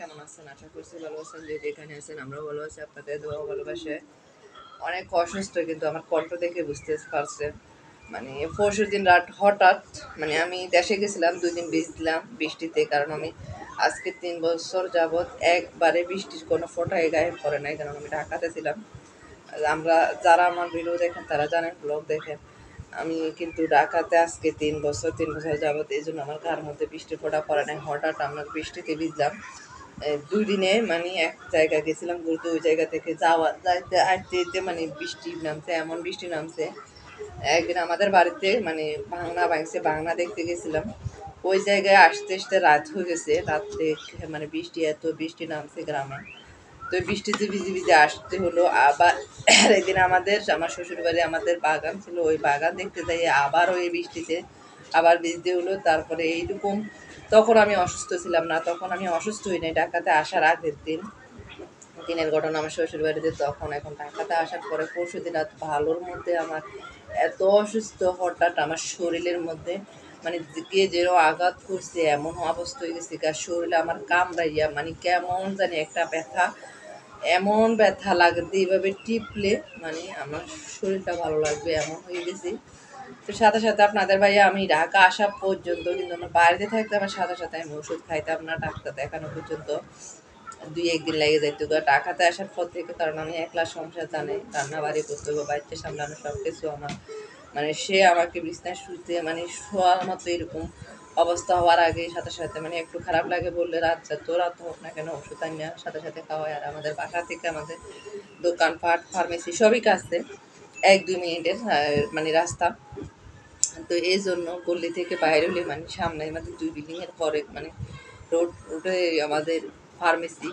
কেমন আছেন? আশা করছি ভালো আছেন। যে যেখানে আছেন আমরাও ভালো আছি, আপনাদের দোয়া ও ভালোবাসায়। অনেক অসুস্থ, কিন্তু আমার কণ্ঠ দেখে বুঝতে পারছেন। মানে পরশুদিন রাত হঠাৎ, মানে আমি দেশে গেছিলাম, 2 দিন ভিজলাম বৃষ্টিতে। কারণ আমি আজকে 3 বছর যাবৎ একবারে বৃষ্টির কোনো ফোঁটাই গায়ে পড়ে নাই, কারণ আমি ঢাকাতে ছিলাম। আমরা যারা আমার ভিডিও দেখেন তারা জানেন, ব্লগ দেখেন, আমি কিন্তু ঢাকাতে আজকে 3 বছর যাবৎ। এই জন্য আমার গার মধ্যে বৃষ্টি ফোঁটা পড়ে নাই। হঠাৎ আমরা বৃষ্টিতে ভিজলাম। 2 দিনে মানে এক জায়গায় গেছিলাম ঘুরতে, ওই জায়গা থেকে যাইতে আসতে মানে বৃষ্টি নামছে, এমন বৃষ্টি নামছে। একদিন আমাদের বাড়িতে মানে ভাঙনা ভাঙছে, ভাঙনা দেখতে গেছিলাম। ওই জায়গায় আসতে আসতে রাত হয়ে গেছে। রাত্রে মানে এত বৃষ্টি নামছে গ্রামে। তো বৃষ্টিতে ভিজে ভিজে আসতে হলো। আবার একদিন আমার শ্বশুর বাড়ি, আমাদের বাগান ছিল, ওই বাগান দেখতে যাই আবার ওই বৃষ্টিতে আবার ভিজতে হলো। তারপরে এইরকম, তখন আমি অসুস্থ ছিলাম না, তখন আমি অসুস্থ হই নাই ঢাকাতে আসার আগের দিনের ঘটনা আমার শ্বশুর বাড়িতে তখন। এখন ঢাকাতে আসার পরে পরশু দিন রাত ভালোর মধ্যে আমার এত অসুস্থ, হঠাৎ আমার শরীরের মধ্যে মানে কে যেন আঘাত করছে, এমন অবস্থা হয়ে গেছে। শরীরে আমার কামড়াইয়া মানে কেমন জানি একটা ব্যথা, এমন ব্যথা লাগবে এইভাবে টিপলে মানে আমার শরীরটা ভালো লাগবে এমন হয়ে গেছি। তো সাথে সাথে আপনাদের ভাইয়া আমি ঢাকা আসা পর্যন্ত কিন্তু আমার বাড়িতে থাকতে, আমার সাথে সাথে আমি ওষুধ খাইতাম না ডাক্তার দেখানো পর্যন্ত। 2-1 দিন লেগে যাইতো ঢাকাতে আসার পর থেকে। কারণ আমি একলা সংসার, জানে, রান্না বাড়ি করতে হবে, বাড়িতে সামলানো সব কিছু আমার। মানে সে আমাকে বিছনায় শুতে মানে শোয়ার মতো এরকম অবস্থা হওয়ার আগে সাথে সাথে মানে একটু খারাপ লাগে বললে রাত যত রাত হোক না কেন ওষুধ আনিয়া সাথে সাথে খাওয়াই। আর আমাদের বাসা থেকে আমাদের দোকানপাট, ফার্মেসি সবই কাছে, 1-2 মিনিটের মানে রাস্তা। তো এই জন্য গল্লি থেকে বাইরে হলে মানে সামনে আমাদের 2 বিল্ডিংয়ের পরে মানে রোডে আমাদের ফার্মেসি।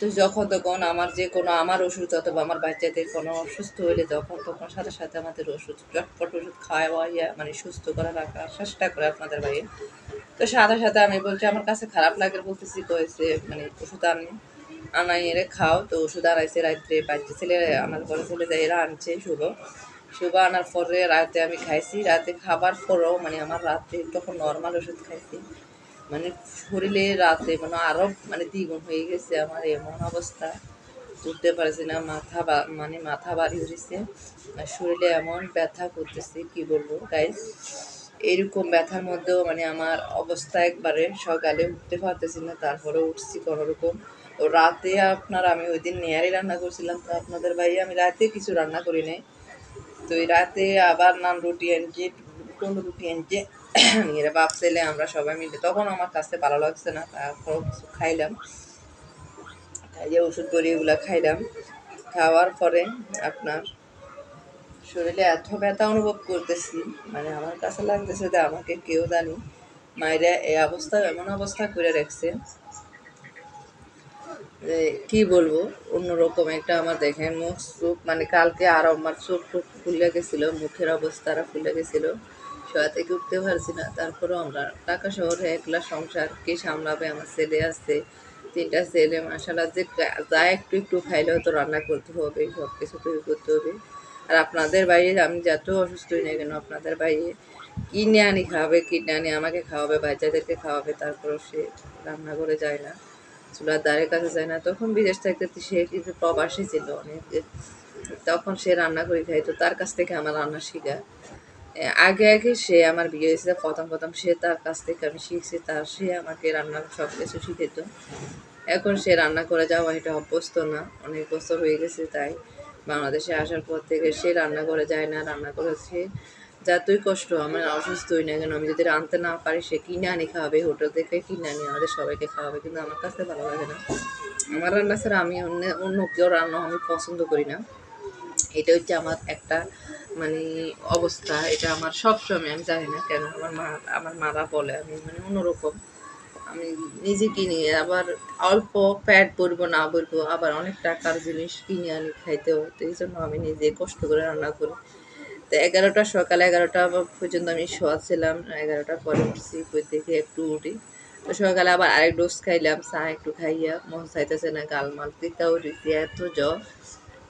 তো যখন তখন আমার যে কোনো আমার ওষুধ অথবা আমার বাচ্চাদের কোনো অসুস্থ হলে তখন তখন সাথে সাথে আমাদের ওষুধ চটপট ওষুধ খাওয়াইয়া মানে সুস্থ করে রাখার চেষ্টা করে আপনাদের ভাইয়ে। তো সাথে সাথে আমি বলছি আমার কাছে খারাপ লাগে বলতেছি, কয়েছে মানে ওষুধ আনাই এরে খাও। তো ওষুধ আনাইছে রাত্রে, বাচ্চা ছেলে আমার বড় ছেলে যায় এরা আনছে শুভ শুভ আনার পরে রাতে আমি খাইছি। রাতে খাবার পরেও মানে আমার রাতে তখন নর্মাল ওষুধ খাইছি, মানে শরীরে রাতে মানে আরও মানে দ্বিগুণ হয়ে গেছে আমার, এমন অবস্থা উঠতে পারছি না। মানে মাথা ভারী হয়েছে, আর শরীরে এমন ব্যথা করতেছে কি বলবো গাইস। এইরকম ব্যথার মধ্যেও মানে আমার অবস্থা একবারে, সকালে উঠতে পারতেছি না, তারপরে উঠছি কোনোরকম। তো রাতে আমি ওই দিন নেয়ারি রান্না করছিলাম, তো আপনাদের ভাই আমি রাতে কিছু রান্না করি নাই। তো এই রাতে আবার নান রুটি আনছে, কোনো রুটি আনছে নিয়ে বাপ ছেলে আমরা সবাই মিলে। তখন আমার কাছে ভালো লাগছে না, তারপর কিছু খাইলাম, খাইয়ে ওষুধ করে এগুলো খাইলাম। খাওয়ার পরে আপনার শরীরে এত ব্যথা অনুভব করতেছি, মানে আমার কাছে লাগতেছে যে আমাকে কেউ জানি মায়েরা এই অবস্থা এমন অবস্থা করে রাখছে যে কি বলবো। অন্যরকম একটা আমার দেখেন মুখ চোখ, মানে কালকে আরও আমার চোখ টুক ফুলে গেছিলো, মুখের অবস্থা আরও ফুলে গেছিলো, শোয়া থেকে উঠতে পারছি না। তারপরেও আমরা ঢাকা শহরে একলা সংসার কে সামলাবে, আমার ছেলে আছে 3টা ছেলে, মাসাল্লাহ যে যা একটু একটু খাইলেও তো রান্না করতে হবে, সব কিছু তৈরি করতে হবে। আর আপনাদের বাইরে আমি যত অসুস্থ হই না কেন, আপনাদের বাইরে কিনে আনি খাওয়াবে, কিনে আনি আমাকে খাওয়াবে, বাচ্চাদেরকে খাওয়াবে, তারপরেও সে রান্না করে যায় না, চুলার দ্বারের কাছে যায় না। তখন বিদেশ থাকতে সে কিন্তু প্রবাসী ছিল অনেক, তখন সে রান্না করে খাইতো, তার কাছ থেকে আমার রান্না শেখা। আগে আগে সে আমার বিয়ে হয়েছে, প্রথম প্রথম সে তার কাছ থেকে আমি শিখছি, সে আমাকে রান্না সব কিছু শিখেতো। এখন সে রান্না করে যাওয়া এটা অভ্যস্ত না, অনেক বছর হয়ে গেছে। তাই বাংলাদেশে আসার পর থেকে সে রান্না করে যায় না, রান্না করেছে যতই কষ্ট আমার অসুস্থ হই না কেন, আমি যদি রাঁধতে না পারি সে কিনে আনি খাওয়াবে, হোটেল থেকে কিনে আনি আমাদের সবাইকে খাওয়াবে, কিন্তু আমার কাছে ভালো লাগে না। আমার রান্না ছাড়া আমি অন্য কেউ রান্না আমি পছন্দ করি না। এটা হচ্ছে আমার একটা মানে অবস্থা, এটা আমার সবসময়, আমি জানি না কেন আমার মারা বলে আমি মানে অন্যরকম। আমি নিজে কিনি, আবার অল্প প্যাট ভরবো না ভরবো, আবার অনেক টাকার জিনিস কিনে আনি খাইতে হয়। তো এই জন্য আমি নিজে কষ্ট করে রান্না করি। তো 11টা সকালে 11টা পর্যন্ত আমি শোয়া ছিলাম, 11টার পরে উঠছি, দেখে একটু উঠি। তো সকালে আবার আরেক ডোজ খাইলাম, চা একটু খাইয়া মন চাইতেছে না, গালমাল দিতেও উঠেছি, এত জ্বর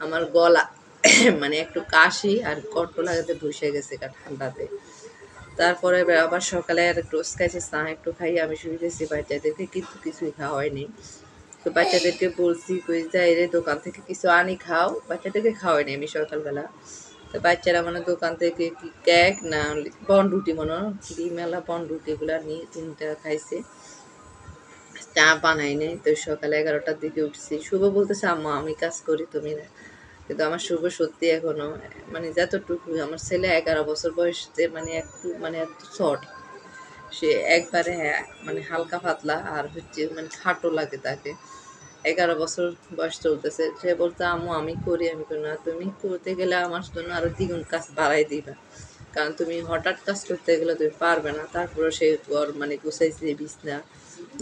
আমার গলা মানে একটু কাশি আর কণ্ঠ লাগাতে বসে গেছে ঠান্ডাতে। তারপরে আবার সকালে আর ডোজ খাইছি, চা একটু খাইয়ে আমি শুয়ে গেছি, বাচ্চাদেরকে কিন্তু কিছুই খাওয়া হয়নি। তো বাচ্চাদেরকে বলছি কই যাই রে দোকান থেকে কিছু আনি খাও, বাচ্চাদেরকে খাওয়াই নি আমি সকালবেলা। তো বাচ্চারা মানে দোকান থেকে কি কেক না বন রুটি মনে হয় কি মেলা বন রুটি এগুলা নিয়ে 3টা খাইছে, চা বানাই নাই। তো সকালে 11টার দিকে উঠছি, শুভ বলতেছে আম্মা আমি কাজ করি তুমি না, কিন্তু আমার শুভ সত্যি এখনো মানে যতটুকু আমার ছেলে 11 বছর বয়সে মানে একটু মানে এত শর্ট, সে একবারে হ্যাঁ মানে হালকা পাতলা আর হচ্ছে মানে খাটো লাগে তাকে। 11 বছর বয়স চলতেছে, সে বলতে আম্মু আমি করি, আমি করি না, তুমি করতে গেলে আমার জন্য আরো দ্বিগুণ কাজ বাড়াই দিবা, কারণ তুমি হঠাৎ কাজ করতে গেলে তুমি পারবে না। তারপরে সে ঘর মানে গুছাইছে, বিছনা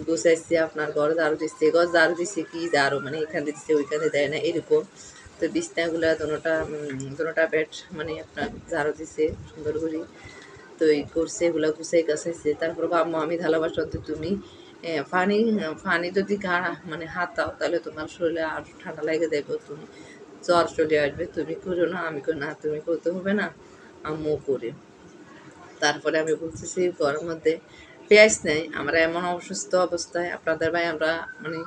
গুছাইছে, আপনার ঘর ঝাড়ু দিচ্ছে, ঘর ঝাড়ু দিচ্ছে কি ঝাড়ু মানে এখানে দিচ্ছে ওইখানে দেয় না এরকম। তো বিছনাগুলা দোনোটা বেড মানে আপনার ঝাড়ু দিচ্ছে সুন্দর করে, তো এই করছে এগুলা গুছাই গাছাইছে। তারপর আম্মু আমি থালা বাসন তো তুমি পানি পানি যদি গা মানে হাত দাও তাহলে তোমার শরীরে আর ঠান্ডা লেগে যাবে, তুমি জ্বর চলে আসবে, তুমি করো না, আমি করি না, তুমি করতে হবে না, আম্মু করে। তারপরে আমি বলতেছি ঘরের মধ্যে পেঁয়াজ নেই, আমরা এমন অসুস্থ অবস্থায় আপনাদের ভাই আমরা মানে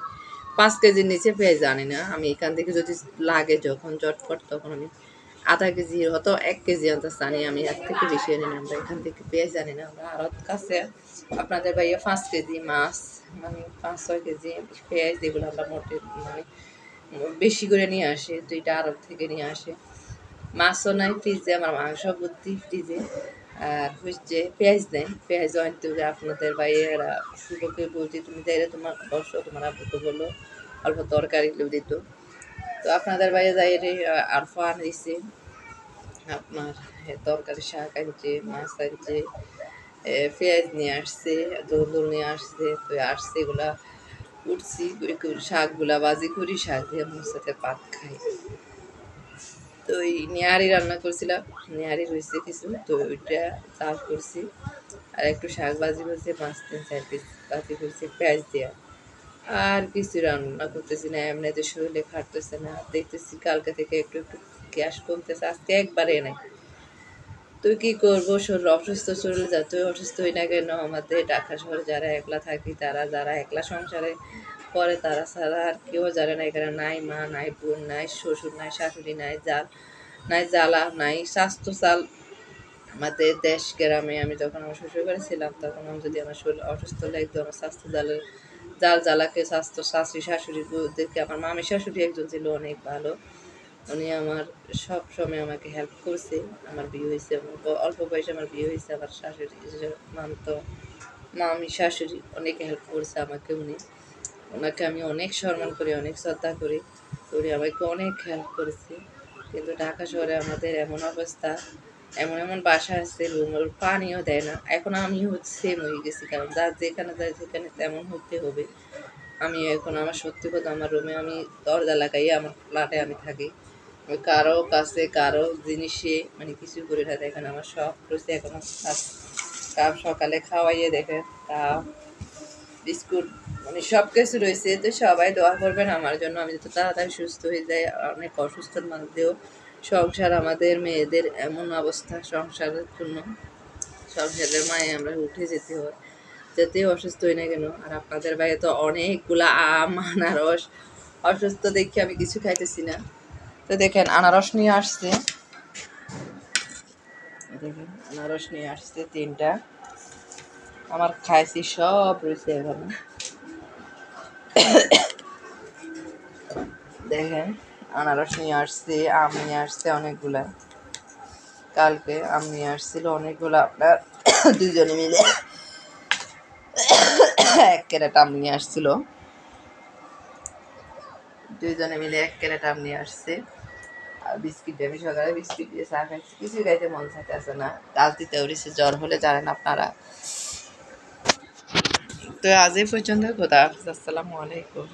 5 কেজির নিচে পেঁয়াজ জানি না, আমি এখান থেকে যদি লাগে যখন জটপট তখন আমি আধা কেজি হয়তো 1 কেজি আনতে জানি, আমি এর থেকে বেশি আনি না, আমরা এখান থেকে পেঁয়াজ জানি না, আমরা আড়ত কাছে আপনাদের ভাইয়া 5 কেজি মাছ মানে 5-6 কেজি পেঁয়াজ এগুলো আমরা মোটে মানে বেশি করে নিয়ে আসে, 2টা আড়ত থেকে নিয়ে আসে। মাছও নাই ফ্রিজে, আমার মাংস ভর্তি ফ্রিজে। আর হচ্ছে পেঁয়াজ নেই, পেঁয়াজ আনতে হবে আপনাদের ভাইয়েরা শুভকে বলছি তুমি যাইলে তোমার বসো, তোমার আব্বুকে বলো অল্প তরকারি দিত। তো আপনাদের বাইরে যাই রে আরফা আনিছে আপনার তরকারি, শাক আনছে, মাছ আনছে, পেঁয়াজ নিয়ে আসছে, দোল নিয়ে আসছে, তো আসছে এগুলা উঠছি শাকগুলা বাজি করি, শাক দিয়ে আমার সাথে ভাত খাই। তো ওই নেহারি রান্না করছিলাম, নেহারি রয়েছে কিছু, তো ওইটা চাল করছি, আর একটু শাক ভাজি করছি, 5-4 পিস ভাজি করছি পেঁয়াজ দিয়া। আর কিছু রান্না করতেছি না, এমনিতে শরীরে খাটতেছে না, দেখতেছি কালকে থেকে একটু একটু গ্যাস কমতেছে, আজকে একবারে নাই। তো কি করবো, শরীর অসুস্থ, শরীরে যতই অসুস্থ হই না কেন আমাদের ঢাকা শহরে যারা একলা থাকি, তারা যারা একলা সংসারে করে তারা ছাড়া আর কেউ জানে না, এখানে নাই মা নাই বোন নাই শ্বশুর নাই শাশুড়ি নাই জাল নাই জ্বালা নাই স্বাস্থ্য চাল। আমাদের দেশ গ্রামে আমি যখন আমার শ্বশুর বাড়ি ছিলাম তখন আমি যদি আমার শরীর অসুস্থ লাগতো, আমার স্বাস্থ্য জালের জাল জ্বালাকে স্বাস্থ্য শাশুড়ি শাশুড়িদেরকে, আমার মামি শাশুড়ি একজন ছিল অনেক ভালো, উনি আমার সব সময় আমাকে হেল্প করছে। আমার বিয়ে হয়েছে, অল্প বয়সে আমার বিয়ে হয়েছে, আমার শাশুড়ি মামতো মামি শাশুড়ি অনেক হেল্প করছে আমাকে, ওনাকে আমি অনেক সম্মান করি, অনেক শ্রদ্ধা করি, উনি আমাকে অনেক হেল্প করেছে। কিন্তু ঢাকা শহরে আমাদের এমন অবস্থা, এমন এমন বাসা আছে রুমের পানিও দেয় না। এখন আমি সেম হয়ে গেছি, কারণ যার যেখানে যায় সেখানে তেমন হতে হবে। আমি এখন আমার সত্যি কথা আমার রুমে আমি দরজা লাগাই আমার ফ্ল্যাটে আমি থাকি, আমি কারো কাছে কারো জিনিসে মানে কিছু করি না। দেখেন আমার সব রয়েছে এখনো কাপ সকালে খাওয়াইয়ে দেখেন কাপ বিস্কুট মানে সব কিছু রয়েছে। তো সবাই দোয়া করবেন আমার জন্য, আমি যত তাড়াতাড়ি সুস্থ হয়ে যাই। অনেক অসুস্থর মধ্যেও সংসার, আমাদের মেয়েদের এমন অবস্থা সংসারের জন্য, সংসারের মায়ে আমরা উঠে যেতে হয় যাতে অসুস্থ হই না কেন। আর আপনাদের বাইরে তো অনেকগুলা আম আনারস, অসুস্থ দেখে আমি কিছু খাইতেছি না। তো দেখেন আনারস নিয়ে আসছে, দেখেন আনারস নিয়ে আসছে 3টা, আমার খাইছি সব রয়েছে এখানে। দেখেন আনারস নিয়ে আসছে, আম নিয়ে আসছে অনেকগুলা, কালকে আম নিয়ে আসছিল অনেকগুলা, আপনার 2জনে মিলে 1 ক্যারেট আম নিয়ে আসছিল, 2জনে মিলে 1 ক্যারেট আম নিয়ে আসছে। আর বিস্কিট দিয়ে, আমি সকালে বিস্কিট দিয়ে চা খাইছি, কিছুই খাইতে মন চাইতেছে না, রাত্রিতে উঠেছে জ্বর হলে জানেন আপনারা। তো আজ এই পর্যন্ত, খোদা হাফেজ, আসসালামু আলাইকুম।